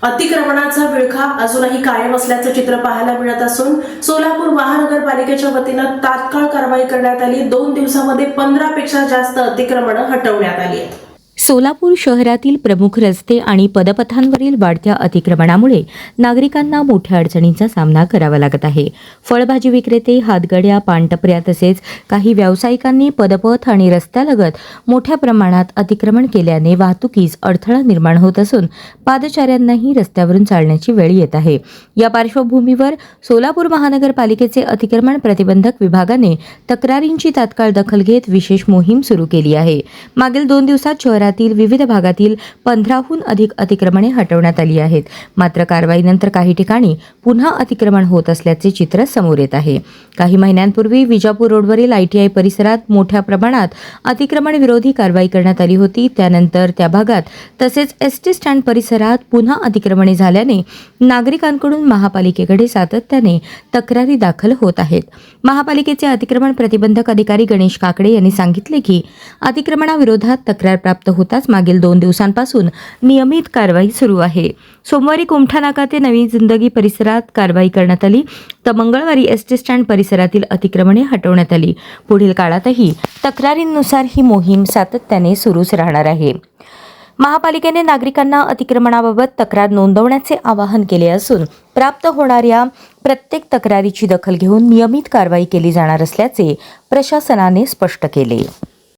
अतिक्रमणाचा विळखा अजूनही कायम असल्याचं चित्र पाहायला मिळत असून सोलापूर महानगरपालिकेच्या वतीनं तात्काळ कारवाई करण्यात आली। 2 दिवसांमध्ये 15 पेक्षा जास्त अतिक्रमणं हटवण्यात आली आहेत। सोलापूर शहरातील प्रमुख रस्ते आणि पदपथांवरील वाढत्या अतिक्रमणामुळे नागरिकांना मोठ्या अडचणींचा सामना करावा लागत आहे। फळभाजी विक्रेते, हातगाड्या, पानटपऱ्या तसेच काही व्यावसायिकांनी पदपथ आणि रस्त्यालगत मोठ्या प्रमाणात अतिक्रमण केल्याने वाहतुकीस अडथळा निर्माण होत असून पादचाऱ्यांनाही रस्त्यावरून चालण्याची वेळ येत आहे। या पार्श्वभूमीवर सोलापूर महानगरपालिकेचे अतिक्रमण प्रतिबंधक विभागाने तक्रारींची तात्काळ दखल घेत विशेष मोहीम सुरू केली आहे। मागील 2 दिवसात शहरातील विविध भागातील 15हून अधिक अतिक्रमणे हटवण्यात आली आहेत। मात्र कारवाईनंतर काही ठिकाणी पुन्हा अतिक्रमण होत असल्याचे चित्र समोर येत आहे। काही महिन्यांपूर्वी विजापूर रोडवरील ITI परिसरात मोठ्या प्रमाणात अतिक्रमण विरोधी कारवाई करण्यात आली होती। त्यानंतर त्या भागात तसेच ST स्टँड परिसरात पुन्हा अतिक्रमणे झाल्याने नागरिकांकडून महापालिकेकडे सातत्याने तक्रारी दाखल होत आहेत। महापालिकेचे अतिक्रमण प्रतिबंधक अधिकारी गणेश काकडे यांनी सांगितले की अतिक्रमणाविरोधात तक्रार प्राप्त होताच मागील 2 दिवसांपासून नियमित कारवाई सुरू आहे। सोमवारी कुमठा नाका ते नवी जिंदगी परिसरात कारवाई करण्यात आली, तर मंगळवारी ST स्टँड परिसरातील अतिक्रमणे हटवण्यात आली। पुढील काळातही तक्रारींनुसार ही मोहीम सातत्याने सुरूच राहणार आहे। महापालिकेने नागरिकांना अतिक्रमणाबाबत तक्रार नोंदवण्याचे आवाहन केले असून प्राप्त होणाऱ्या प्रत्येक तक्रारीची दखल घेऊन नियमित कारवाई केली जाणार असल्याचे प्रशासनाने स्पष्ट केले।